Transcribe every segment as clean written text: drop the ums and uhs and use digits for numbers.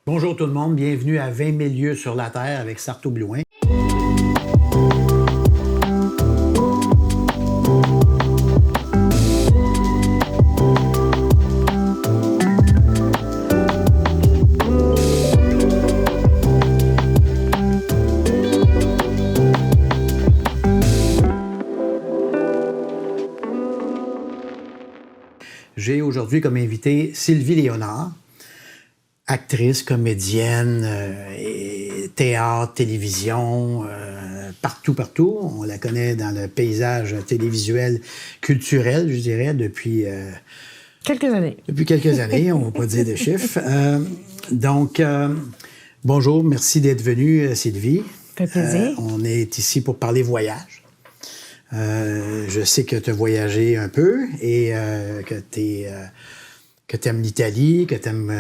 Bonjour tout le monde, bienvenue à 20 000 lieues sur la Terre avec Sarto Blouin. J'ai aujourd'hui comme invité Sylvie Léonard, actrice, comédienne, théâtre, télévision, partout. On la connaît dans le paysage télévisuel culturel, je dirais, depuis... quelques années. Depuis quelques années, on ne va pas dire de chiffres. Bonjour, merci d'être venue, Sylvie. Ça fait plaisir. On est ici pour parler voyage. Je sais que tu as voyagé un peu et que tu aimes l'Italie, que tu aimes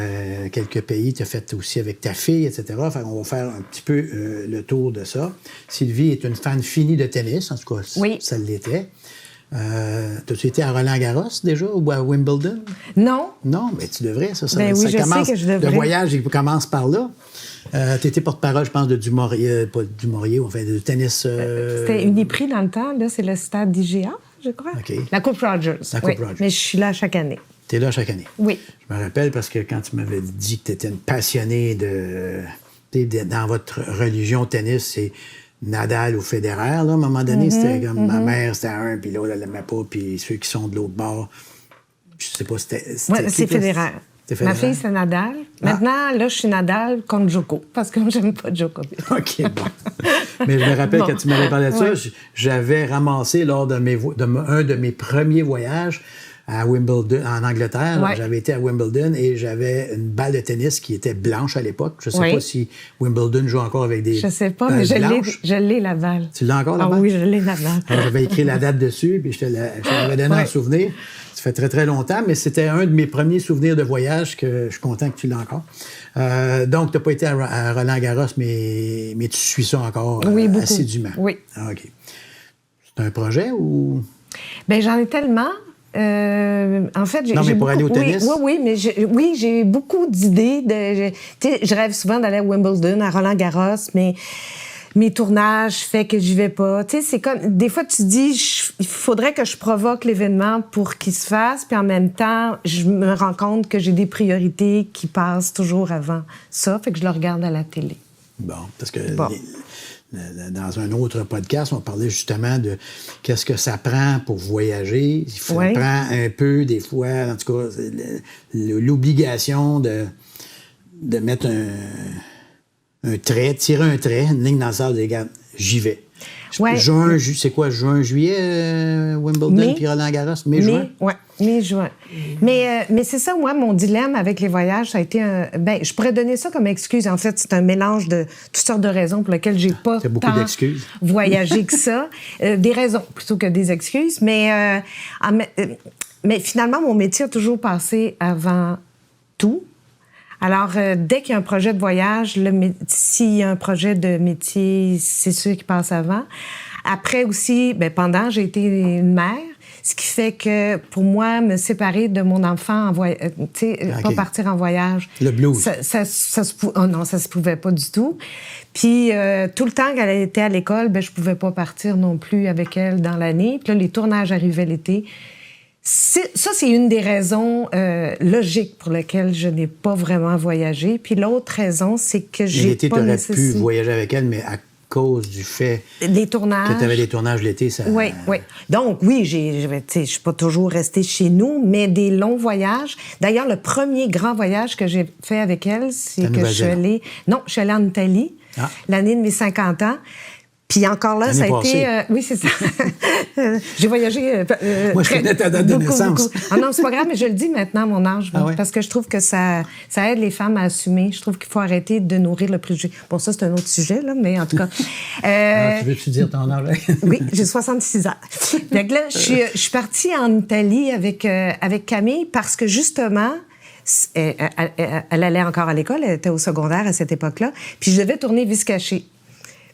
quelques pays, tu as fait aussi avec ta fille, etc. Enfin, on va faire un petit peu le tour de ça. Sylvie est une fan finie de tennis, en tout cas, oui. Ça l'était. T'as-tu été à Roland-Garros déjà ou à Wimbledon? Non. Non, mais tu devrais, ça. Ben oui, je sais que je devrais. Le voyage, il commence par là. Tu étais porte-parole, je pense, de Dumouriez, pas Dumouriez, enfin, de tennis... C'était Uniprix dans le temps, là, c'est le stade d'IGA, je crois. Okay. La Coupe Rogers. La Coupe Rogers. Mais je suis là chaque année. Tu es là chaque année? Oui. Je me rappelle parce que quand tu m'avais dit que tu étais une passionnée dans votre religion tennis, c'est Nadal ou Federer, là, à un moment donné, c'était comme ma mère, c'était un, puis l'autre, elle l'aimait pas, puis ceux qui sont de l'autre bord, je sais pas, c'était Ouais, c'est Federer. Ma fille, c'est Nadal. Maintenant, là, je suis Nadal contre Djoko, parce que j'aime pas Djokovic. OK, bon. Mais je me rappelle, quand tu m'avais parlé de ça, j'avais ramassé lors un de mes premiers voyages à Wimbledon, en Angleterre. Ouais. J'avais été à Wimbledon et j'avais une balle de tennis qui était blanche à l'époque. Je ne sais pas si Wimbledon joue encore avec des Je sais pas, mais je l'ai, la balle. Tu l'as encore, la balle? Ah oui, je l'ai, la balle. Alors, j'avais écrit la date dessus, puis je te l'avais donné en souvenir. Ça fait très, très longtemps, mais c'était un de mes premiers souvenirs de voyage que je suis content que tu l'aies encore. Donc, tu n'as pas été à Roland-Garros, mais tu suis ça encore assidûment. Oui. Ah, OK. C'est un projet ou... Bien, j'en ai tellement... en fait, non, mais pour aller au tennis? Oui, mais j'ai beaucoup d'idées. Je rêve souvent d'aller à Wimbledon, à Roland-Garros, mais mes tournages fait que j'y vais pas. Tu sais, c'est comme... Des fois, tu te dis, il faudrait que je provoque l'événement pour qu'il se fasse, puis en même temps, je me rends compte que j'ai des priorités qui passent toujours avant ça, fait que je le regarde à la télé. Bon, parce que... Bon. Dans un autre podcast, on parlait justement de qu'est-ce que ça prend pour voyager. Ça prend un peu, des fois, en tout cas, l'obligation de mettre un trait, tirer un trait, une ligne dans le sable, des gars, j'y vais. Ouais. C'est quoi, juin, juillet, Wimbledon, puis Roland-Garros, mai-juin? Oui, mai-juin. Mais c'est ça, moi, mon dilemme avec les voyages, ça a été je pourrais donner ça comme excuse. En fait, c'est un mélange de toutes sortes de raisons pour lesquelles j'ai pas tant voyagé que ça. Des raisons plutôt que des excuses. Mais finalement, mon métier a toujours passé avant tout. Alors, dès qu'il y a un projet de voyage, s'il y a un projet de métier, c'est sûr qui passe avant. Après aussi, pendant, j'ai été une mère, ce qui fait que, pour moi, me séparer de mon enfant, pas partir en voyage... Le blues. Non, ça se pouvait pas du tout. Puis, tout le temps qu'elle était à l'école, je pouvais pas partir non plus avec elle dans l'année. Puis là, les tournages arrivaient l'été. Ça, c'est une des raisons logiques pour lesquelles je n'ai pas vraiment voyagé. Puis l'autre raison, c'est que j'ai l'été, pas nécessairement... L'été, tu aurais pu voyager avec elle, mais à cause du fait des tournages. Que tu avais des tournages l'été, ça... Oui. Donc, oui, je suis pas toujours restée chez nous, mais des longs voyages. D'ailleurs, le premier grand voyage que j'ai fait avec elle, c'est que je suis allée... Non, je suis allée en Italie, l'année de mes 50 ans. Puis encore là, ça a été... oui, c'est ça. J'ai voyagé... Moi, je connais ta date de naissance. Beaucoup. Ah non, c'est pas grave, mais je le dis maintenant, mon âge, parce que je trouve que ça aide les femmes à assumer. Je trouve qu'il faut arrêter de nourrir le préjugé. Bon, ça, c'est un autre sujet, là, mais en tout cas... tu veux-tu dire ton âge? Oui, j'ai 66 ans. Donc là, je suis partie en Italie avec Camille parce que, justement... Elle allait encore à l'école, elle était au secondaire à cette époque-là, puis je devais tourner Viscaché.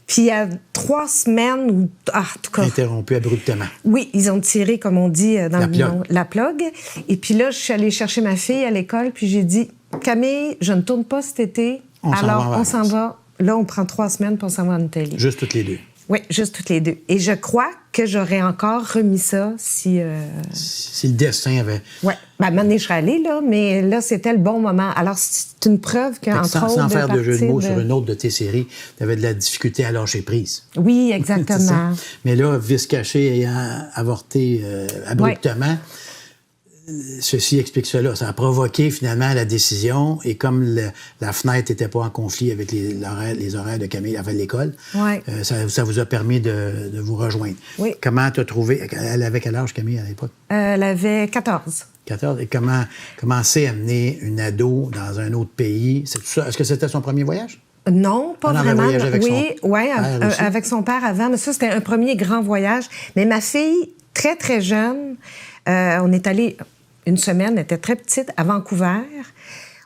Puis il y a 3 semaines, en tout cas... Interrompu abruptement. Oui, ils ont tiré, comme on dit, dans la plug. Et puis là, je suis allée chercher ma fille à l'école, puis j'ai dit, Camille, je ne tourne pas cet été. Alors, on s'en va. Là, on prend 3 semaines pour s'en va en Italie. Juste toutes les deux? Oui, juste toutes les deux. Et je crois que j'aurais encore remis ça si... Si le destin avait... Oui. Ben, à un moment donné, je serais allée, là, mais là, c'était le bon moment. Alors, c'est une preuve qu'entre autres... Sans faire de jeu de mots sur une autre de tes séries, tu avais de la difficulté à lâcher prise. Oui, exactement. Mais là, Vice caché ayant avorté abruptement... Ceci explique cela. Ça a provoqué finalement la décision et comme la fenêtre n'était pas en conflit avec les horaires de Camille avant l'école, ça vous a permis de vous rejoindre. Oui. Comment tu as trouvé... Elle avait quel âge, Camille, à l'époque? Elle avait 14. 14. Et comment c'est amener une ado dans un autre pays? C'est tout ça? Est-ce que c'était son premier voyage? Non, pas vraiment. Avec avec son père avant. Mais ça, c'était un premier grand voyage. Mais ma fille, très, très jeune, on est allé... Une semaine, elle était très petite, à Vancouver.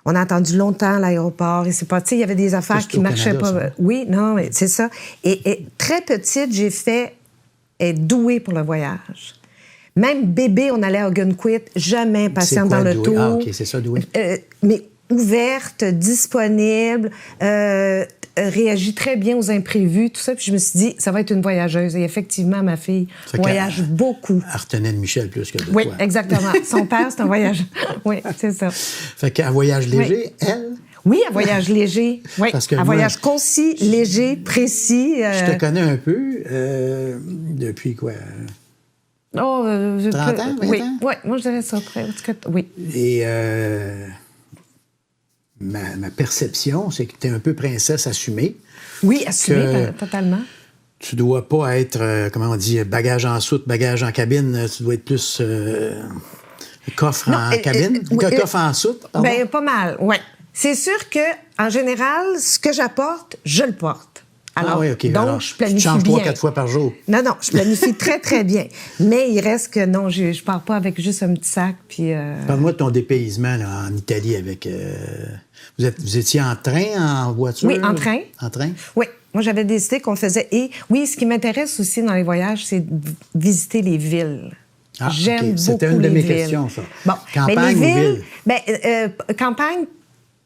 On a attendu longtemps à l'aéroport. Et c'est pas, tu sais, il y avait des affaires qui marchaient pas. Ça. Oui, non, c'est ça. Et très petite, elle est douée pour le voyage. Même bébé, on allait à Ogunquit, jamais patiente dans le tour. Ah, OK, c'est ça, douée. Mais ouverte, disponible, réagit très bien aux imprévus, tout ça. Puis je me suis dit, ça va être une voyageuse. Et effectivement, ma fille voyage beaucoup. Elle retenait de Michel plus que de toi. Oui, exactement. Son père, c'est un voyageur. Oui, c'est ça. Fait qu'elle voyage léger, elle? Oui, elle voyage léger. Oui, elle voyage concis, léger, précis. Je te connais un peu depuis quoi? 30 ans, 20 ans? Oui, moi je dirais ça. Oui. Et ma perception, c'est que tu es un peu princesse assumée. Oui, assumée, totalement. Tu dois pas être, comment on dit, bagage en soute, bagage en cabine. Tu dois être plus coffre en cabine. Coffre en soute, pardon. Bien, pas mal, oui. C'est sûr que en général, ce que j'apporte, je le porte. Alors, oui, OK. Donc, alors, je planifie tu changes bien. 3-4 fois par jour. Non, je planifie très, très bien. Mais il reste que non, je pars pas avec juste un petit sac. Puis, Parle-moi de ton dépaysement là, en Italie avec... Vous étiez en train, en voiture? Oui, en train. En train? Oui. Moi, j'avais décidé qu'on faisait... Et oui, ce qui m'intéresse aussi dans les voyages, c'est de visiter les villes. Ah, j'aime beaucoup les villes. C'était une de mes questions, ça. Bon, campagne mais les villes, ou ville? Campagne,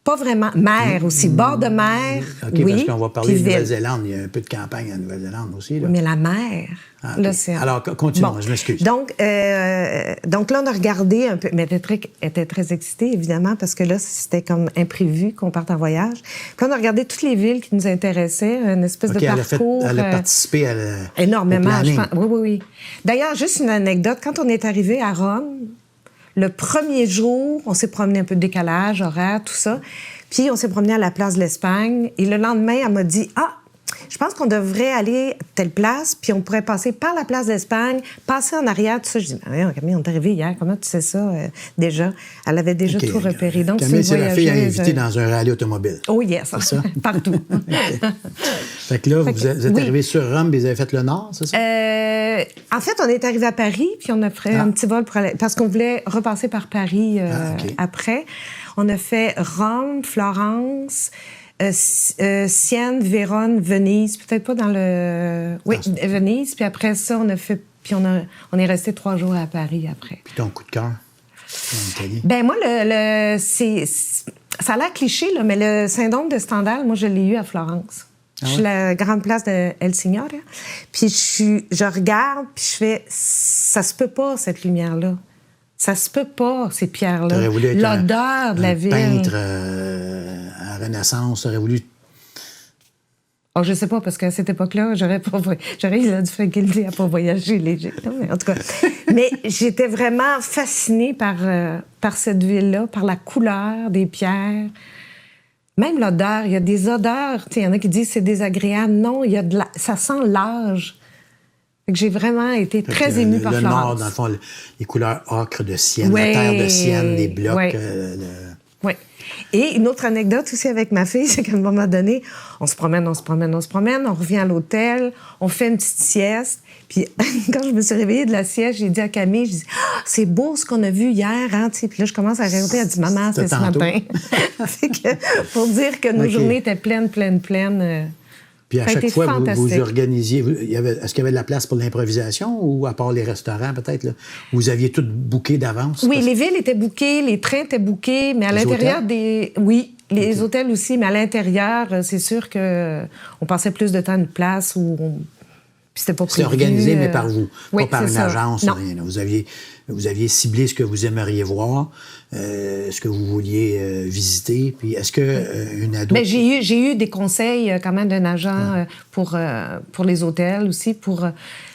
pas vraiment. Mer aussi. Bord de mer, OK, oui. Parce qu'on va parler de Nouvelle-Zélande. Il y a un peu de campagne en Nouvelle-Zélande aussi. Là. Mais la mer, l'océan. Alors, continuons, je m'excuse. Donc là, on a regardé un peu... Mais elle était très excitée, évidemment, parce que là, c'était comme imprévu qu'on parte en voyage. Puis on a regardé toutes les villes qui nous intéressaient, une espèce de parcours... Elle a participé à énormément, au planning. je pense. Oui. D'ailleurs, juste une anecdote. Quand on est arrivé à Rome... Le premier jour, on s'est promené un peu de décalage, horaire, tout ça. Puis on s'est promené à la place de l'Espagne. Et le lendemain, elle m'a dit « Ah, je pense qu'on devrait aller à telle place, puis on pourrait passer par la place d'Espagne, passer en arrière, tout ça. » Je dis « Camille, on est arrivé hier. Comment tu sais ça déjà? » Elle avait déjà tout repéré. Donc, Camille, c'est la fille à inviter dans un rallye automobile. Oh yes, c'est ça? Partout. Fait que là, vous êtes arrivé sur Rome, et vous avez fait le nord, c'est ça? En fait, on est arrivé à Paris, puis on a fait un petit vol pour aller... Parce qu'on voulait repasser par Paris après. On a fait Rome, Florence... Sienne, Vérone, Venise, peut-être pas dans le... Oui, Venise. Puis après ça, on a fait... Puis on est resté 3 jours à Paris après. Puis ton coup de cœur en Italie? Ben moi, ça a l'air cliché, là, mais le syndrome de Stendhal, moi, je l'ai eu à Florence. Je suis la grande place de El Signore. Puis je regarde, puis je fais... Ça se peut pas, cette lumière-là. Ça se peut pas, ces pierres-là. T'aurais voulu être l'odeur de la ville. Peintre à Renaissance, t'aurais voulu... Oh, je sais pas, parce qu'à cette époque-là, j'aurais eu la difficulté à pas voyager léger. En tout cas. Mais j'étais vraiment fascinée par cette ville-là, par la couleur des pierres. Même l'odeur, il y a des odeurs. Il y en a qui disent que c'est désagréable. Non, ça sent l'âge. J'ai vraiment été très émue par Florence. Le nord, dans le fond, les couleurs ocre de Sienne, la terre de Sienne, les blocs. Oui. Et une autre anecdote aussi avec ma fille, c'est qu'à un moment donné, on se promène, on revient à l'hôtel, on fait une petite sieste. Puis quand je me suis réveillée de la sieste, j'ai dit à Camille, je dis « c'est beau ce qu'on a vu hier, hein? » Puis là, je commence à raconter, elle dit « Maman, c'était ce matin. » Pour dire que nos journées étaient pleines. Puis à chaque fois, vous organisiez... Est-ce qu'il y avait de la place pour l'improvisation ou à part les restaurants, peut-être, là, vous aviez tout booké d'avance? Oui, les villes étaient bookées, les trains étaient bookés, mais à l'intérieur des... Oui, les hôtels aussi, mais à l'intérieur, c'est sûr qu'on passait plus de temps à une place où... Puis c'était pas prévu. C'était organisé, mais par vous, oui, pas par une agence. Non. Rien. Vous aviez ciblé ce que vous aimeriez voir, ce que vous vouliez visiter. Puis est-ce que une ado... Bien, j'ai eu des conseils quand même d'un agent pour les hôtels aussi,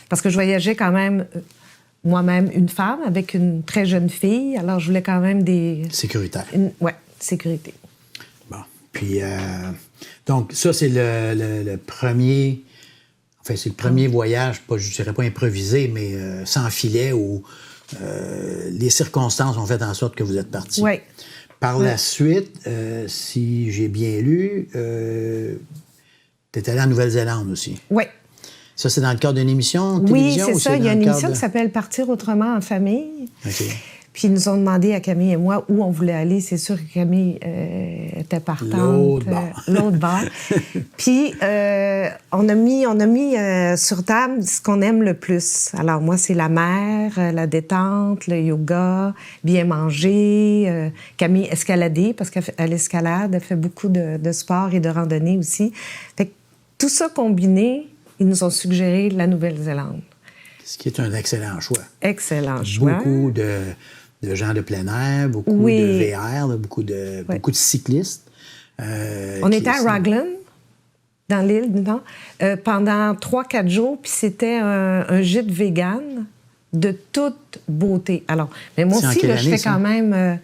parce que je voyageais quand même moi-même une femme avec une très jeune fille. Alors, je voulais quand même des... Sécuritaire. Oui, sécurité. Bon. Puis, donc, ça, c'est le premier... Enfin, c'est le premier voyage, je dirais pas improvisé, mais sans filet, où les circonstances ont fait en sorte que vous êtes parti. Oui. Par la suite, si j'ai bien lu, tu es allé en Nouvelle-Zélande aussi. Oui. Ça, c'est dans le cadre d'une émission de télévision? Oui, c'est ça. Il y a une émission qui s'appelle « Partir autrement en famille ». OK. Puis ils nous ont demandé à Camille et moi où on voulait aller. C'est sûr que Camille était partante. L'autre bord. Puis on a mis sur table ce qu'on aime le plus. Alors moi, c'est la mer, la détente, le yoga, bien manger. Camille escalader parce qu'elle escalade, elle fait beaucoup de sport et de randonnée aussi. Fait que tout ça combiné, ils nous ont suggéré la Nouvelle-Zélande. Ce qui est un excellent choix. Excellent choix. Beaucoup de gens de plein air, beaucoup de VR, beaucoup de cyclistes. On était à Raglan, dans l'île, pendant 3-4 jours, puis c'était un gîte vegan de toute beauté. Alors, mais moi aussi, là, je fais quand même...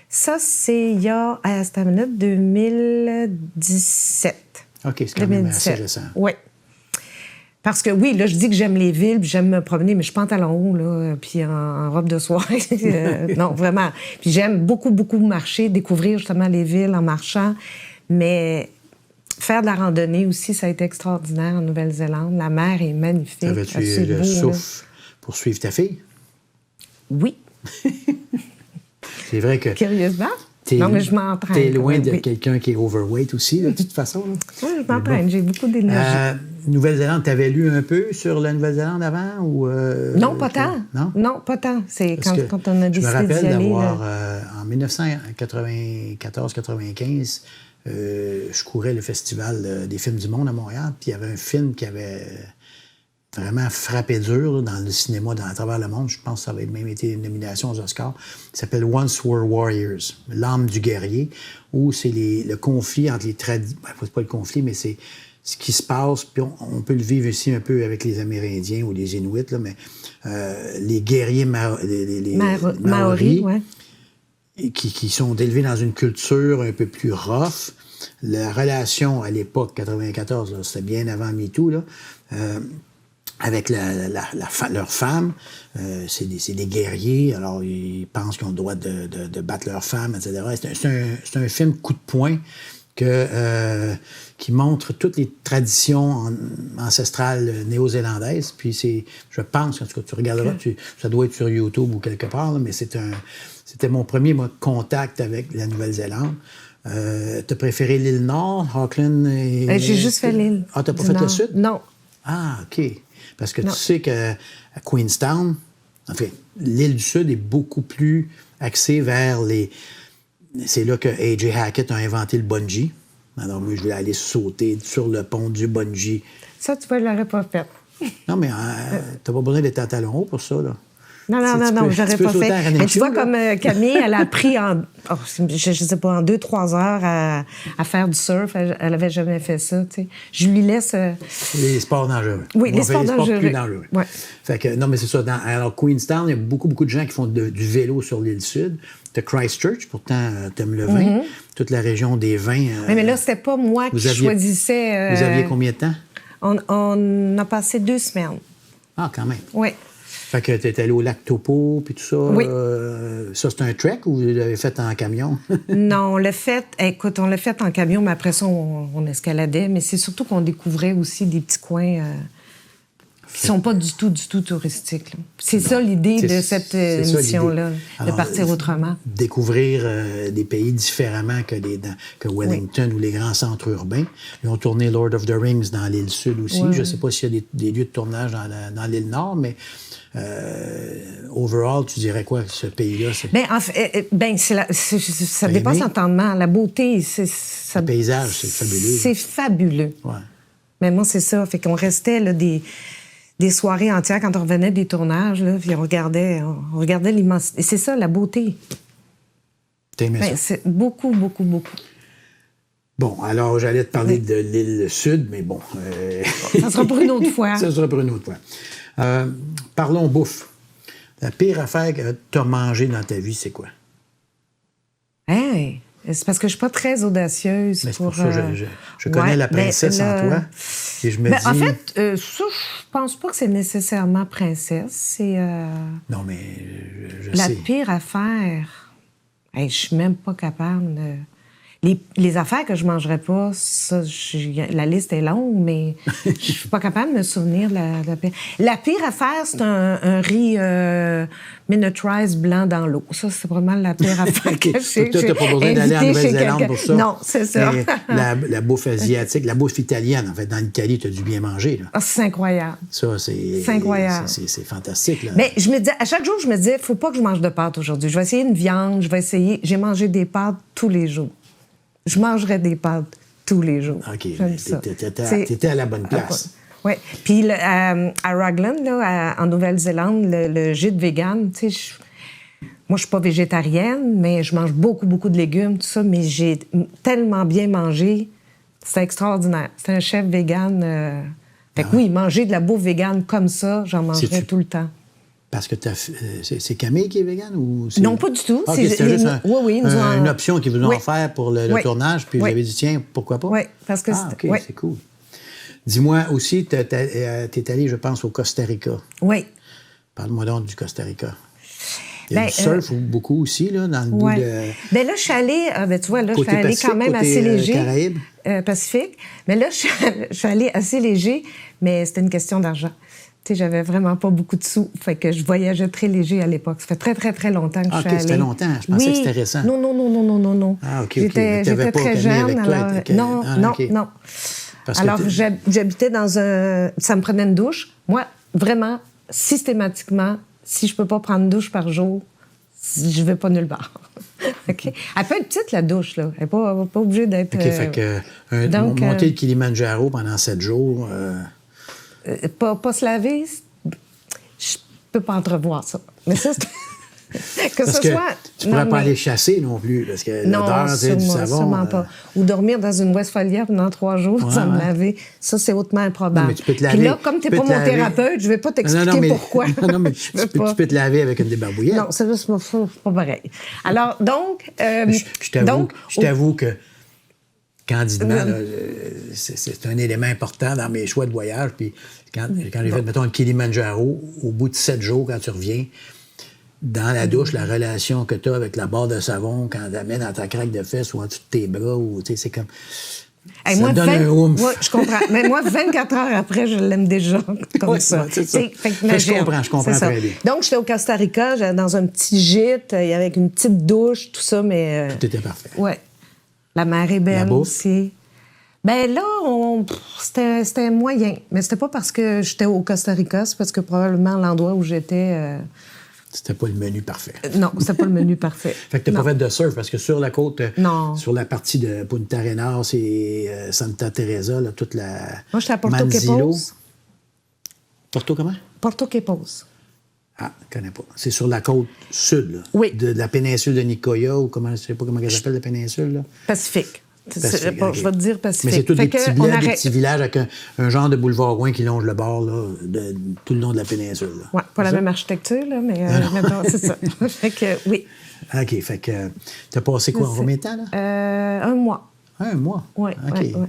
ça, c'est il y a, c'était une minute, 2017. OK, c'est quand même assez récent. Oui. Parce que oui, là, je dis que j'aime les villes, puis j'aime me promener, mais je suis pantalon haut, là, puis en robe de soirée. Non, vraiment. Puis j'aime beaucoup, beaucoup marcher, découvrir justement les villes en marchant. Mais faire de la randonnée aussi, ça a été extraordinaire en Nouvelle-Zélande. La mer est magnifique. Avais-tu le souffle pour suivre ta fille? Oui. C'est vrai que... Curieusement. Non, mais je m'entraîne. T'es loin de quelqu'un qui est overweight aussi, de toute façon. Là. Oui, je m'entraîne. J'ai beaucoup d'énergie. Nouvelle-Zélande, t'avais lu un peu sur la Nouvelle-Zélande avant? Ou, non, pas tant. Non, pas tant. C'est quand on a décidé d'y aller. Je me rappelle d'avoir, en 1994-95, je courais le Festival des films du monde à Montréal, puis il y avait un film qui avait vraiment frappé dur là, dans le cinéma à travers le monde. Je pense que ça avait même été une nomination aux Oscars. Il s'appelle Once Were Warriors, l'âme du guerrier, où c'est le conflit entre les traditions... c'est pas le conflit, mais c'est ce qui se passe, puis on peut le vivre ici un peu avec les Amérindiens ou les Inuits, là, mais les guerriers Maoris, ouais. qui sont élevés dans une culture un peu plus rough. La relation à l'époque, 94, là, c'était bien avant MeToo, là, avec leurs femmes, c'est des guerriers, alors ils pensent qu'ils ont le droit de battre leurs femmes, etc. C'est un film coup de poing qui montre toutes les traditions ancestrales néo-zélandaises. Puis je pense, en tout cas, tu regarderas, ça doit être sur YouTube ou quelque part, là, mais c'était mon premier contact avec la Nouvelle-Zélande. T'as préféré l'île Nord, Auckland et... J'ai juste fait l'île. Ah, t'as pas fait le Sud? Non. Ah, OK. Parce que tu sais qu'à Queenstown, en fait, l'île du Sud est beaucoup plus axée vers les... C'est là que A.J. Hackett a inventé le bungee. Alors, moi, je voulais aller sauter sur le pont du bungee. Ça, tu vois, je l'aurais pas fait. Non, mais t'as pas besoin d'être à talons hauts pour ça, là. Non, j'aurais pas fait. Mais tu vois, comme Camille, elle a appris en 2-3 heures à faire du surf. Elle avait jamais fait ça, tu sais. Je lui laisse... Les sports dangereux. Oui, les sports dangereux. Plus dangereux. Ouais. Fait que, non, mais c'est ça. Alors, Queenstown, il y a beaucoup, beaucoup de gens qui font du vélo sur l'île Sud. T'as Christchurch, pourtant, t'aimes le vin. Toute la région des vins. Mais là, c'était pas moi qui choisissais... Vous aviez combien de temps? On a passé 2 semaines. Ah, quand même. Oui. Fait que t'es allé au lac Topo, puis tout ça. Oui. Ça, c'est un trek ou vous l'avez fait en camion? Non, on l'a fait en camion, mais après ça, on escaladait. Mais c'est surtout qu'on découvrait aussi des petits coins Qui ne sont pas du tout touristiques. C'est ça l'idée de cette émission-là, de partir autrement. Découvrir des pays différemment que Wellington ou les grands centres urbains. Ils ont tourné Lord of the Rings dans l'île Sud aussi. Je ne sais pas s'il y a des lieux de tournage dans l'île Nord, mais overall, tu dirais quoi, ce pays-là? Ça dépasse l'entendement. La beauté, le paysage, c'est fabuleux. C'est fabuleux. Ouais. Mais moi, c'est ça. Fait qu'on restait là, des soirées entières quand on revenait des tournages, là, puis on regardait l'immensité. Et c'est ça, la beauté. T'aimais ça? C'est beaucoup, beaucoup, beaucoup. Bon, alors, j'allais te parler de l'île Sud, mais bon... Ça sera pour une autre fois. Ça sera pour une autre fois. Parlons bouffe. La pire affaire que tu as mangée dans ta vie, c'est quoi? Hey! C'est parce que je suis pas très audacieuse. Mais c'est pour ça que je connais la princesse en toi. Et je me dis... En fait, ça, je pense pas que c'est nécessairement princesse. C'est... Non, mais je sais. La pire affaire... Hey, je suis même pas capable de... Les affaires que je mangerais pas, ça, la liste est longue, mais je suis pas capable de me souvenir de la pire. La pire affaire, c'est un riz miniaturized blanc dans l'eau. Ça, c'est vraiment la pire affaire que j'ai. Toi, t'as pas besoin d'aller en Nouvelle-Zélande pour ça. Non, c'est ça. Mais la bouffe asiatique, la bouffe italienne, en fait, dans l'Italie, tu as dû bien manger. Là. Ah, c'est incroyable. Ça, c'est incroyable. C'est fantastique. Là. Mais je me dis, à chaque jour, je me disais, faut pas que je mange de pâtes aujourd'hui. Je vais essayer une viande, J'ai mangé des pâtes tous les jours. Je mangerais des pâtes tous les jours. OK. T'étais à la bonne place. Oui. Puis à Raglan, là, en Nouvelle-Zélande, le gîte vegan, tu sais, moi, je suis pas végétarienne, mais je mange beaucoup, beaucoup de légumes, tout ça, mais j'ai tellement bien mangé. C'est extraordinaire. C'est un chef vegan. Fait que oui, manger de la bouffe végane comme ça, j'en mangerais tout le temps. Parce que c'est Camille qui est végane ou c'est... Non, pas du tout. Okay, c'était juste une option qu'ils vous ont offert pour le tournage, puis vous avez dit, tiens, pourquoi pas? Oui, parce que OK, c'est cool. Dis-moi aussi, tu es allé, je pense, au Costa Rica. Oui. Parle-moi donc du Costa Rica. Il y a du surf beaucoup aussi, là, dans le bout de... Bien là, je suis allée, tu vois, là, je suis allée quand même assez léger. Caraïbes? Pacifique. Mais là, je suis allée assez léger, mais c'était une question d'argent. Tu sais, j'avais vraiment pas beaucoup de sous. Fait que je voyageais très léger à l'époque. Ça fait très, très, très longtemps que je suis allée. OK, c'était longtemps. Je pensais que c'était récent. Non. Ah, OK. J'étais très jeune. Alors... Non. Alors, j'habitais dans un... Ça me prenait une douche. Moi, vraiment, systématiquement, si je peux pas prendre une douche par jour, je vais pas nulle part. OK? Elle peut être petite, la douche, là. Elle n'est pas obligée d'être... OK, fait que monter le Kilimandjaro pendant 7 jours... Pas se laver, je peux pas entrevoir ça. Mais ça, parce que tu pourrais pas aller chasser non plus, parce que l'odeur du savon... sûrement pas. Ou dormir dans une Westphalia pendant 3 jours sans me laver. Ça, c'est hautement improbable. Non, mais tu peux te laver. Puis là, comme tu n'es pas mon thérapeute, je vais pas t'expliquer pourquoi. Non, mais tu peux te laver avec une débarbouillette. Non, c'est pas pareil. Alors, donc... je t'avoue que candidement, là, c'est un élément important dans mes choix de voyage. Puis quand j'ai fait, mettons, le Kilimandjaro, au bout de 7 jours, quand tu reviens, dans la douche, la relation que tu as avec la barre de savon, quand tu la mets dans ta craque de fesses ou en dessous de tes bras, c'est comme... Hey, ça donne un oomph. Moi, je comprends. Mais moi, 24 heures après, je l'aime déjà comme ça. C'est ça. Je comprends très bien. Donc, j'étais au Costa Rica, j'étais dans un petit gîte, avec une petite douche, tout ça, mais... Tout était parfait. Oui. La mer est belle aussi. Bien là, c'était moyen. Mais c'était pas parce que j'étais au Costa Rica, c'est parce que probablement l'endroit où j'étais... C'était pas le menu parfait. Non, c'était pas le menu parfait. Fait que t'as pas fait de surf, parce que sur la côte, non. Sur la partie de Punta Arenas, c'est Santa Teresa, là, toute la... Moi, j'étais à Porto Quepos. Porto comment? Porto Quepos. Ah, je connais pas. C'est sur la côte sud, là. Oui. De la péninsule de Nicoya, ou comment, je sais pas comment elle s'appelle, la péninsule, là. Pacifique. Pacifique, Je vais te dire Pacifique. Mais c'est tous des petits villages avec un genre de boulevard Rouen qui longe le bord, là, tout le long de la péninsule. Oui, pas la même architecture, là, mais c'est ça. Fait que, oui. OK, fait que t'as passé quoi, en combien de temps, là? 1 mois. 1 mois? Oui, OK. Oui.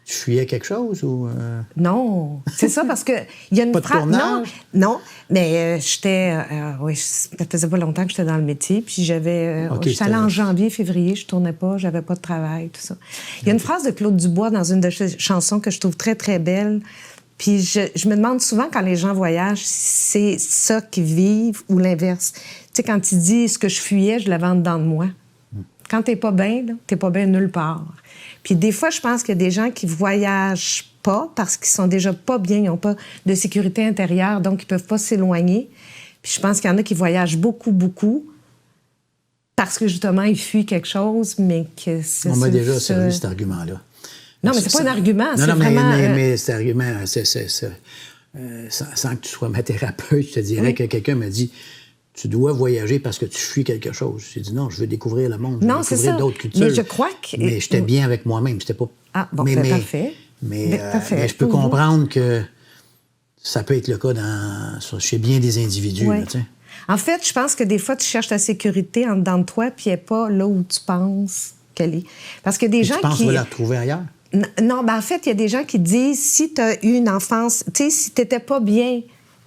Tu fuyais quelque chose ou... Non, c'est ça, parce que il y a une phrase... Non, mais j'étais... oui, ça faisait pas longtemps que j'étais dans le métier, puis j'avais... j'étais allée en janvier, février, je tournais pas, j'avais pas de travail, tout ça. Il y a une phrase de Claude Dubois dans une de ses chansons que je trouve très, très belle, Puis je me demande souvent, quand les gens voyagent, c'est ça qu'ils vivent ou l'inverse. Tu sais, quand ils disent « ce que je fuyais, je l'avais en dedans de moi ». Quand t'es pas bien, t'es pas bien nulle part. Puis des fois, je pense qu'il y a des gens qui voyagent pas parce qu'ils sont déjà pas bien, ils n'ont pas de sécurité intérieure, donc ils peuvent pas s'éloigner. Puis je pense qu'il y en a qui voyagent beaucoup, beaucoup, parce que justement, ils fuient quelque chose, mais que c'est... On m'a déjà servi cet argument-là. Non, mais c'est pas un argument, c'est vraiment... Non, mais cet argument, sans que tu sois ma thérapeute, je te dirais que quelqu'un m'a dit... Tu dois voyager parce que tu fuis quelque chose. J'ai dit non, je veux découvrir le monde, je veux découvrir d'autres cultures. Mais je crois que... Mais j'étais bien avec moi-même, c'était pas... Ah, bon, parfait. Mais je peux comprendre que ça peut être le cas chez bien des individus. Ouais. Là, en fait, je pense que des fois, tu cherches ta sécurité en dedans de toi, puis elle n'est pas là où tu penses qu'elle est. Parce que des gens tu penses qui... Tu vas la retrouver ailleurs? Non, en fait, il y a des gens qui disent, si tu as eu une enfance... Tu sais, si tu n'étais pas bien...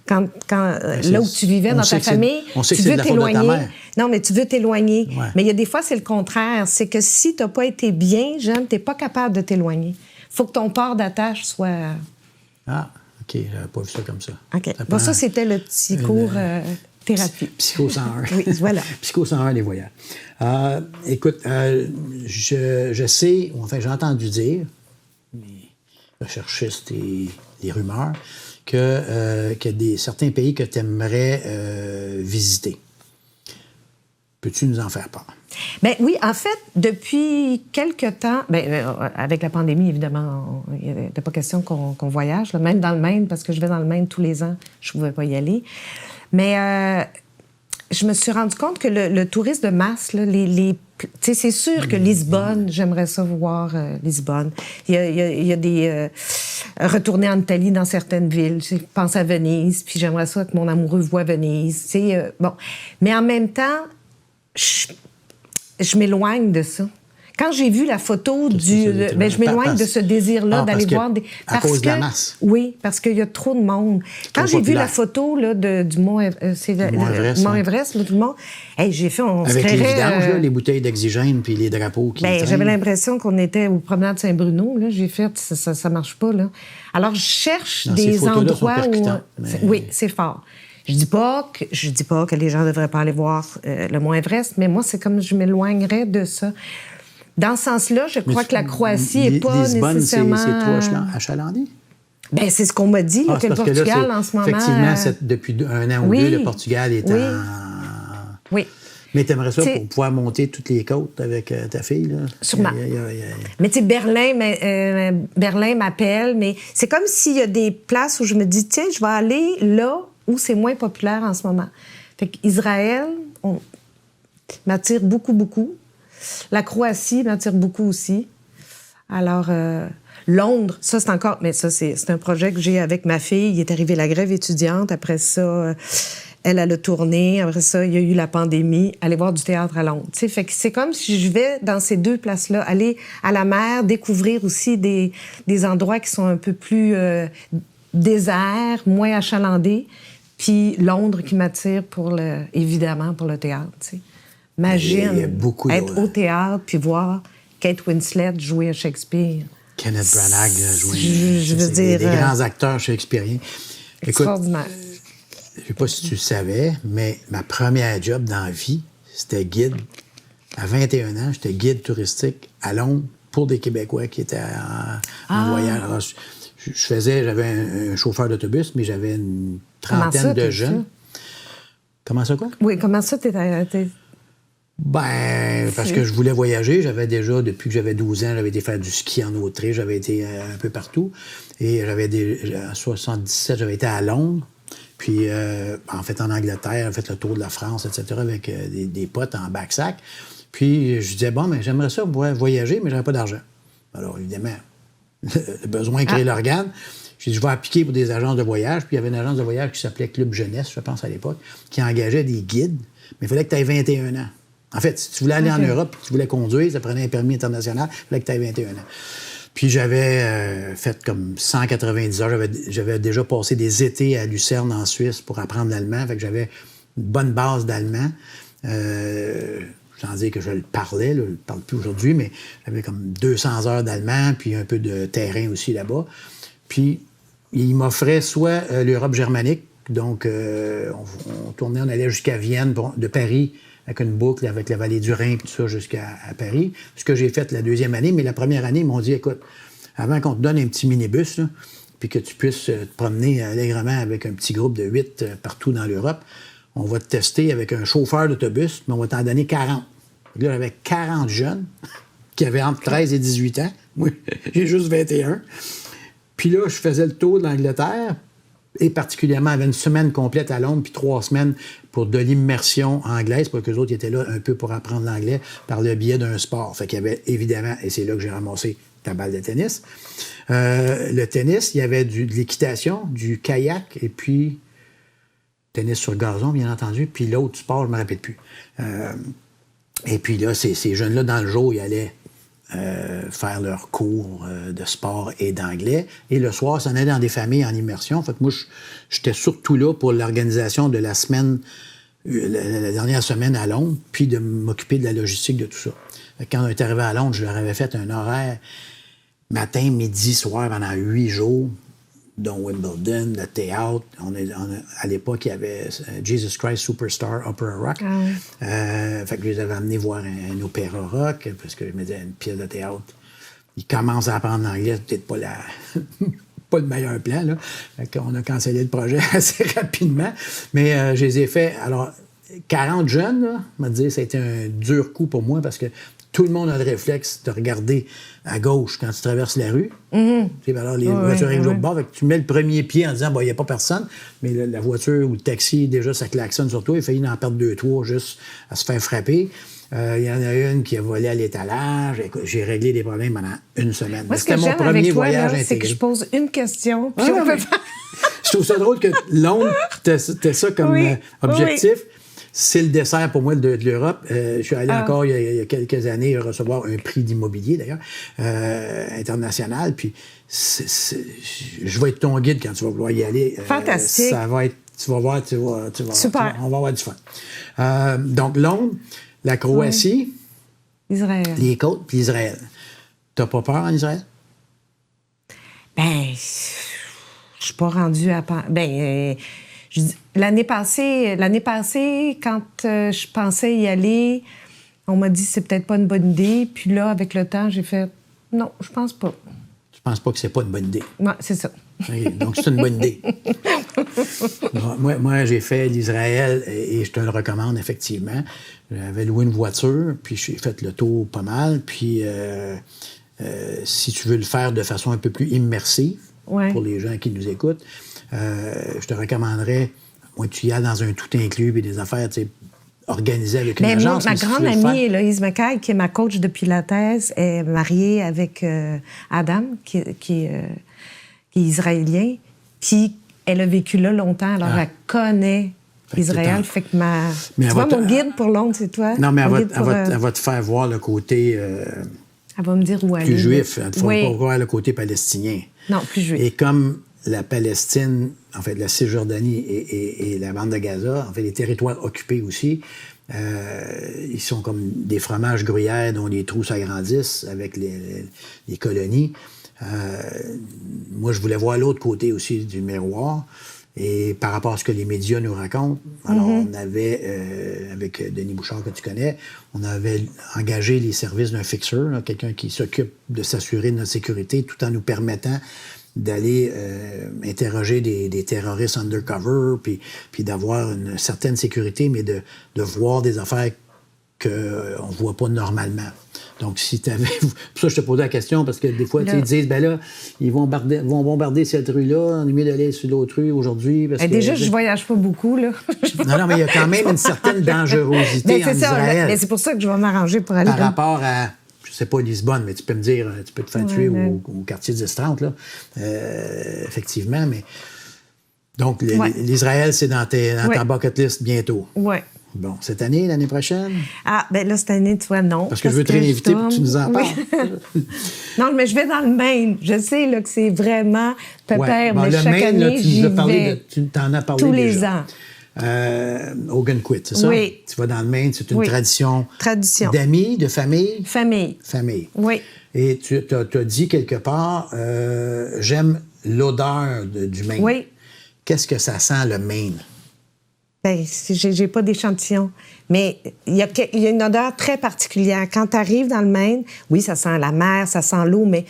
Quand là où tu vivais dans ta famille, tu veux t'éloigner. Non, mais tu veux t'éloigner. Ouais. Mais il y a des fois, c'est le contraire. C'est que si tu n'as pas été bien jeune, tu n'es pas capable de t'éloigner. Il faut que ton port d'attache soit... Ah, OK. Je n'avais pas vu ça comme ça. OK. Bon, ça, c'était le petit cours thérapie. Psycho 101. Oui, voilà. Psycho 101, les voyages. Écoute, je sais, ou enfin, j'ai entendu dire, les recherchistes et les rumeurs, qu'il y a certains pays que tu aimerais visiter. Peux-tu nous en faire part? Bien, oui, en fait, depuis quelque temps, avec la pandémie, évidemment, il n'était pas question qu'on voyage, là, même dans le Maine, parce que je vais dans le Maine tous les ans, je ne pouvais pas y aller. Mais je me suis rendu compte que le tourisme de masse, là, tu sais, c'est sûr que Lisbonne, j'aimerais ça voir Lisbonne. Il y a des... retourner en Italie dans certaines villes. Je pense à Venise, puis j'aimerais ça que mon amoureux voie Venise. Bon. Mais en même temps, je m'éloigne de ça. Quand j'ai vu la photo je m'éloigne de ce désir-là d'aller voir des... À cause de la masse? Oui, parce qu'il y a trop de monde. Quand j'ai vu la photo là, du Mont Everest, là, tout le monde, j'ai fait... Avec les vidanges, là, les bouteilles d'oxygène puis les drapeaux qui traînent. J'avais l'impression qu'on était au promenade Saint-Bruno. Là. J'ai fait... Ça marche pas, là. Alors, je cherche des endroits où... Oui, c'est fort. Je dis pas que les gens ne devraient pas aller voir le Mont Everest, mais moi, c'est comme je m'éloignerais de ça. Dans ce sens-là, je crois que la Croatie n'est pas nécessairement... c'est trop achalandé? Bien, c'est ce qu'on m'a dit, que le Portugal, en ce moment... Effectivement, depuis un an ou deux, le Portugal est en... Oui. Mais tu aimerais ça pour pouvoir monter toutes les côtes avec ta fille, là? Sûrement. Mais tu sais, Berlin m'appelle, mais c'est comme s'il y a des places où je me dis, tiens, je vais aller là où c'est moins populaire en ce moment. Fait qu'Israël m'attire beaucoup, beaucoup. La Croatie m'attire beaucoup aussi. Alors, Londres, ça, c'est encore... Mais ça, c'est un projet que j'ai avec ma fille. Il est arrivé la grève étudiante. Après ça, elle a tourné. Après ça, il y a eu la pandémie. Aller voir du théâtre à Londres. T'sais, fait que c'est comme si je vais dans ces deux places-là, aller à la mer, découvrir aussi des endroits qui sont un peu plus déserts, moins achalandés. Puis Londres qui m'attire, évidemment, pour le théâtre, t'sais. Imagine être au théâtre puis voir Kate Winslet jouer à Shakespeare. Kenneth Branagh jouer. Je veux dire... Des grands acteurs shakespeariens. Extraordinaire. Je ne sais pas si tu le savais, mais ma première job dans la vie, c'était guide. À 21 ans, j'étais guide touristique à Londres pour des Québécois qui étaient en voyage. Alors, j'avais un chauffeur d'autobus, mais j'avais une trentaine de jeunes. Comment ça, quoi? Oui, comment ça, t'es... Parce que je voulais voyager. J'avais déjà, depuis que j'avais 12 ans, j'avais été faire du ski en Autriche, j'avais été un peu partout. Et en 1977, j'avais été à Londres. Puis, en fait, en Angleterre, j'avais fait le tour de la France, etc., avec des potes en backsack. Puis, je disais, bon, mais j'aimerais ça voyager, mais j'avais pas d'argent. Alors, évidemment, le besoin crée l'organe. J'ai dit, je vais appliquer pour des agences de voyage. Puis, il y avait une agence de voyage qui s'appelait Club Jeunesse, je pense, à l'époque, qui engageait des guides. Mais il fallait que tu aies 21 ans. En fait, si tu voulais aller en Europe, si tu voulais conduire, ça prenait un permis international, il fallait que tu aies 21 ans. Puis j'avais fait comme 190 heures. J'avais déjà passé des étés à Lucerne, en Suisse, pour apprendre l'allemand. Fait que j'avais une bonne base d'allemand. Sans dire que je le parlais, là, je ne le parle plus aujourd'hui, mais j'avais comme 200 heures d'allemand, puis un peu de terrain aussi là-bas. Puis il m'offrait soit l'Europe germanique, donc on allait jusqu'à Vienne, de Paris, avec une boucle, avec la vallée du Rhin, puis tout ça, jusqu'à Paris. Ce que j'ai fait la deuxième année, mais la première année, ils m'ont dit, écoute, avant qu'on te donne un petit minibus, là, puis que tu puisses te promener allègrement avec un petit groupe de 8 partout dans l'Europe, on va te tester avec un chauffeur d'autobus, mais on va t'en donner 40. Là, j'avais 40 jeunes qui avaient entre 13 et 18 ans. Moi, j'ai juste 21. Puis là, je faisais le tour de l'Angleterre, et particulièrement, avait une semaine complète à Londres, puis 3 semaines pour de l'immersion anglaise, parce que les autres étaient là un peu pour apprendre l'anglais par le biais d'un sport. Fait qu'il y avait évidemment, et c'est là que j'ai ramassé ta balle de tennis. Le tennis, il y avait de l'équitation, du kayak, et puis tennis sur gazon, bien entendu, puis l'autre sport, je ne me rappelle plus. Et puis là, ces jeunes-là, dans le jour, ils allaient faire leurs cours de sport et d'anglais. Et le soir, ça en allait dans des familles en immersion. En fait, moi, j'étais surtout là pour l'organisation de la semaine, la dernière semaine à Londres, puis de m'occuper de la logistique de tout ça. Quand on est arrivé à Londres, je leur avais fait un horaire matin, midi, soir pendant 8 jours, dont Wimbledon, le théâtre. À l'époque, il y avait Jesus Christ Superstar Opera Rock. Ah oui. Fait que je les avais amenés voir un opéra rock, parce que je me disais, une pièce de théâtre. Ils commencent à apprendre l'anglais, c'est peut-être pas pas le meilleur plan, là. Fait qu'on a cancellé le projet assez rapidement. Mais je les ai fait. Alors, 40 jeunes, là, on m'a dit, ça a été un dur coup pour moi, parce que tout le monde a le réflexe de regarder à gauche quand tu traverses la rue. Mm-hmm. Alors, les voitures arrivent de l'autre bord. Tu mets le premier pied en disant, il n'y a pas personne. Mais la voiture ou le taxi, déjà, ça klaxonne sur toi. Il a failli en perdre 2-3 juste à se faire frapper. Il y en a une qui a volé à l'étalage. Écoute, j'ai réglé des problèmes pendant une semaine. Moi, c'était mon premier voyage intégré. C'est que je pose une question, puis on peut faire... Je trouve ça drôle que Londres, t'as ça comme objectif. Oui. C'est le dessert pour moi de l'Europe. Je suis allé encore il y a quelques années recevoir un prix d'immobilier, d'ailleurs, international. Puis je vais être ton guide quand tu vas vouloir y aller. Fantastique. Ça va être, tu vas voir. Super. On va avoir du fun. Donc, Londres, la Croatie, Israël. Les côtes, puis Israël. T'as pas peur en Israël? Ben, je suis pas rendue à... L'année passée, quand je pensais y aller, on m'a dit que c'est peut-être pas une bonne idée. Puis là, avec le temps, j'ai fait non, je pense pas. Tu penses pas que c'est pas une bonne idée? Oui, c'est ça. Okay, donc, c'est une bonne idée. Moi, j'ai fait l'Israël et je te le recommande, effectivement. J'avais loué une voiture, puis j'ai fait le tour pas mal. Puis, si tu veux le faire de façon un peu plus immersive, pour les gens qui nous écoutent, je te recommanderais, moi, tu y ailles dans un tout inclus et des affaires, tu sais, organisées avec une agence. Ma grande amie, Héloïse McKay, qui est ma coach depuis la thèse, est mariée avec Adam, qui est israélien, puis elle a vécu là longtemps, alors elle connaît Israël. Fait que tu vois, mon guide pour Londres, c'est toi? Non, mais elle va te faire voir le côté... elle va me dire où aller. Plus juif. Elle ne te fera pas voir le côté palestinien. Non, plus juif. Et comme la Palestine, en fait, la Cisjordanie et la bande de Gaza, en fait, les territoires occupés aussi, ils sont comme des fromages gruyères dont les trous s'agrandissent avec les colonies. Moi, je voulais voir l'autre côté aussi du miroir. Et par rapport à ce que les médias nous racontent, alors on avait, avec Denis Bouchard que tu connais, on avait engagé les services d'un fixeur, là, quelqu'un qui s'occupe de s'assurer de notre sécurité tout en nous permettant d'aller interroger des terroristes undercover, puis d'avoir une certaine sécurité, mais de voir des affaires qu'on ne voit pas normalement. Donc, si tu avais... Pour ça, je te posais la question, parce que des fois, ils disent, ben là, ils vont bombarder cette rue-là, on est mieux d'aller sur l'autre rue aujourd'hui. Parce que, déjà, je voyage pas beaucoup, là. non, mais il y a quand même une certaine dangerosité en Israël. Mais c'est pour ça que je vais m'arranger pour aller par rapport à, je sais pas, Lisbonne, mais tu peux me dire, tu peux te faire tuer au quartier 10-30, là. Effectivement, mais... Donc, l'Israël, c'est dans ta bucket list bientôt. Oui. Bon, cette année, l'année prochaine? Ah, bien là, cette année, tu vois, non. Parce que je veux te réinviter pour que tu nous en parles. Non, mais je vais dans le Maine. Je sais là, que c'est vraiment pépère, mais chaque année, j'y vais. Tu t'en as parlé tous déjà. Les ans. Hogan Quit, c'est ça? Oui. Tu vas dans le Maine, c'est une tradition. D'amis, de famille? Famille. Famille. Oui. Et tu as dit quelque part, j'aime l'odeur du Maine. Oui. Qu'est-ce que ça sent, le Maine? Bien, j'ai pas d'échantillon. Mais il y a une odeur très particulière. Quand tu arrives dans le Maine, oui, ça sent la mer, ça sent l'eau, mais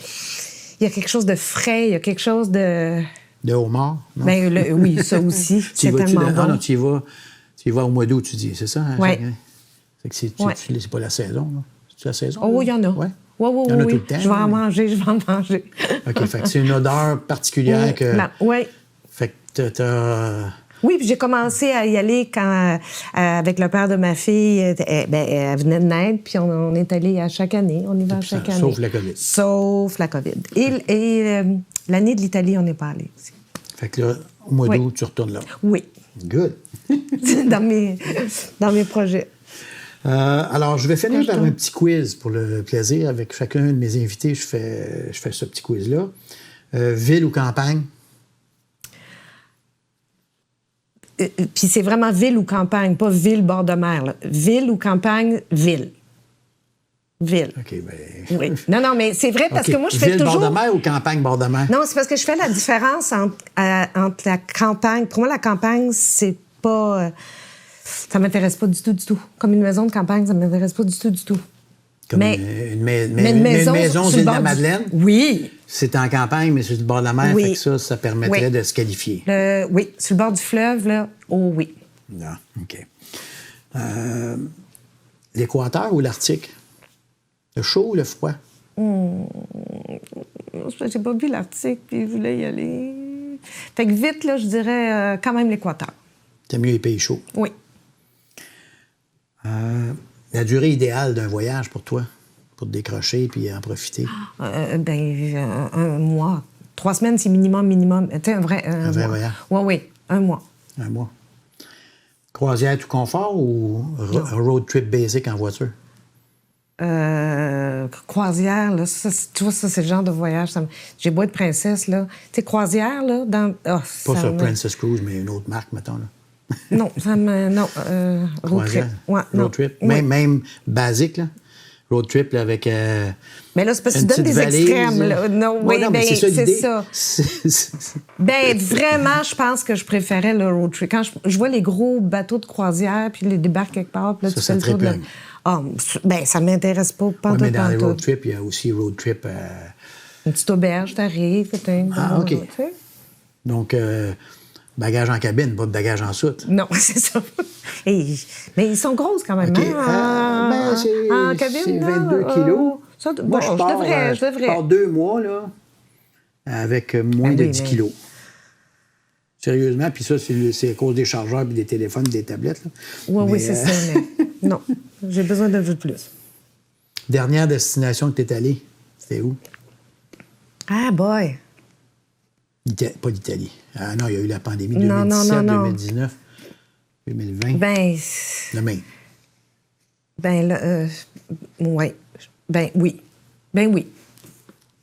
il y a quelque chose de frais, il y a quelque chose de... De homard? Non? Ben, oui, ça aussi. C'est tellement bon. Non, tu y vas au mois d'août, tu dis, c'est ça? Hein, oui. C'est pas la saison, là? C'est la saison? Oh, il y en a. Oui? Oui, il y en a tout le temps. Je vais en manger. OK, fait que c'est une odeur particulière que... Oui. Fait que t'as... Oui, puis j'ai commencé à y aller quand, avec le père de ma fille, elle venait de naître, puis on est allé à chaque année. On y va à chaque année. Sauf la COVID. Sauf la COVID. Et l'année de l'Italie, on n'est pas allé aussi. Fait que là, au mois d'août, tu retournes là. Oui. Good. dans mes projets. Alors, je vais finir par un petit quiz pour le plaisir. Avec chacun de mes invités, je fais ce petit quiz-là. Ville ou campagne? Puis c'est vraiment ville ou campagne, pas ville bord de mer. Là. Ville ou campagne, ville. Ville. OK, bien... Oui. Non, mais c'est vrai parce que moi, je fais ville toujours... bord de mer ou campagne bord de mer? Non, c'est parce que je fais la différence entre la campagne... Pour moi, la campagne, c'est pas... ça m'intéresse pas du tout. Comme une maison de campagne, ça m'intéresse pas du tout. Comme une maison sur l'île de la Madeleine? Oui. C'est en campagne, mais sur le bord de la mer, oui. fait que ça permettrait de se qualifier. Oui, sur le bord du fleuve, là, oh oui. Non, OK. L'Équateur ou l'Arctique? Le chaud ou le froid? J'ai pas vu l'Arctique, puis je voulais y aller. Fait que vite, là, je dirais quand même l'Équateur. T'aimes mieux les pays chauds? Oui. La durée idéale d'un voyage pour toi, pour te décrocher puis en profiter? Un mois. 3 semaines, c'est minimum. Tu sais, un vrai voyage? Oui, 1 mois. 1 mois. Croisière tout confort ou road trip basic en voiture? Croisière, là, tu vois, ça, c'est le genre de voyage. J'ai beau être princesse, là. Tu sais, croisière, là, dans... Pas sur Princess Cruise, mais une autre marque, mettons, là. Non, road trip. Ouais, road trip. Même basique, là. Road trip là, avec. Mais là, c'est parce que tu donnes des extrêmes. Là. Non, mais c'est ça. L'idée. Vraiment, je pense que je préférais le road trip. Quand je vois les gros bateaux de croisière, puis les débarques quelque part, puis là, tu fais le tour de. Ça ne m'intéresse pas. Mais dans les road trips, il y a aussi road trip. Une petite auberge, t'arrives. OK. Donc. Bagage en cabine, pas de bagage en soute. Non, c'est ça. Mais ils sont grosses quand même. Okay. En cabine, c'est 22 kilos. Moi, je pars 2 mois là, avec moins de 10 kilos. Sérieusement, puis ça, c'est à cause des chargeurs, puis des téléphones, des tablettes. Là. Oui, c'est ça. Mais non, j'ai besoin d'un peu de plus. Dernière destination que tu es allée, c'était où? Ah, boy! Pas l'Italie. Ah non, il y a eu la pandémie 2017, 2019, 2020. Le Maine. Oui.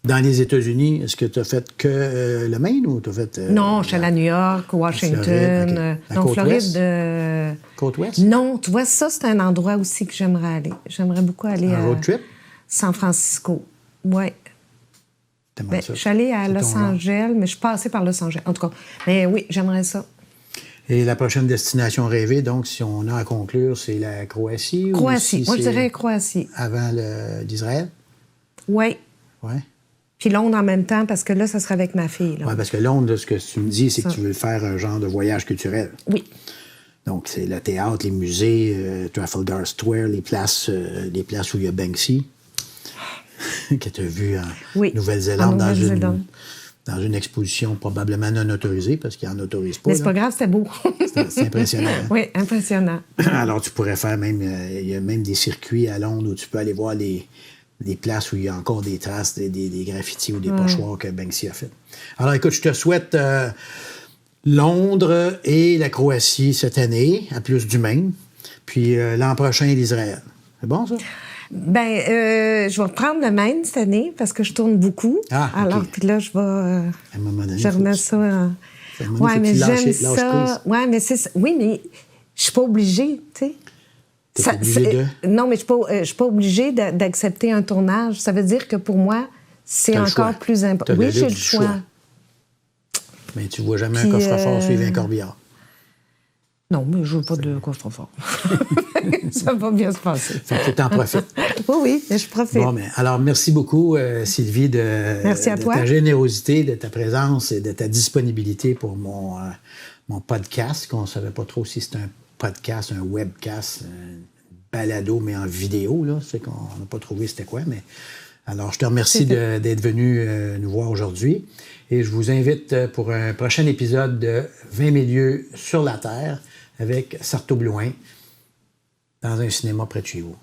Dans les États-Unis, est-ce que tu as fait que le Maine ou tu as fait... non, je suis allée à New York, Washington. Floride. Côte ouest? Non, tu vois, ça, c'est un endroit aussi que j'aimerais aller. J'aimerais beaucoup aller road trip? San Francisco. Oui. Je suis allée à Los Angeles, mais je suis passée par Los Angeles. En tout cas, mais oui, j'aimerais ça. Et la prochaine destination rêvée, donc, si on a à conclure, c'est la Croatie? Croatie. Moi, je dirais Croatie. Avant d'Israël? Oui. Oui. Puis Londres en même temps, parce que là, ça serait avec ma fille. Oui, parce que Londres, ce que tu me dis, c'est que tu veux faire un genre de voyage culturel. Oui. Donc, c'est le théâtre, les musées, Trafalgar Square, les places où il y a Banksy. Que tu as vu en Nouvelle-Zélande dans une exposition probablement non autorisée, parce qu'ils n'en autorisent pas. Mais c'est pas grave, c'était beau. C'est impressionnant. Hein? Oui, impressionnant. Alors, tu pourrais faire il y a même des circuits à Londres où tu peux aller voir les places où il y a encore des traces, des graffitis ou des pochoirs que Banksy a fait. Alors, écoute, je te souhaite Londres et la Croatie cette année, à plus du Maine, puis l'an prochain, l'Israël. C'est bon, ça? Je vais reprendre le Maine cette année parce que je tourne beaucoup. Ah, okay. Alors, puis là, je vais... à un moment donné, je remets ça... Oui, mais j'aime ça. Ouais, mais c'est... Oui, mais je suis pas obligée, tu sais. T'es obligée de... Non, mais je suis pas obligée d'accepter un tournage. Ça veut dire que pour moi, c'est encore plus important. Oui, j'ai le choix. Mais tu ne vois jamais un coffre-fort suivre un corbillard. Non, mais je ne veux pas de coffre-fort. Ça va bien se passer. Fait que tu t'en profites. Oui, je profite. Bon, mais alors, merci beaucoup, Sylvie, merci à toi. Ta générosité, de ta présence et de ta disponibilité pour mon podcast, qu'on ne savait pas trop si c'était un podcast, un webcast, un balado, mais en vidéo, là. C'est qu'on n'a pas trouvé c'était quoi, mais... Alors, je te remercie d'être venu nous voir aujourd'hui et je vous invite pour un prochain épisode de 20 milieux sur la Terre avec Sarto Blouin dans un cinéma près de chez vous.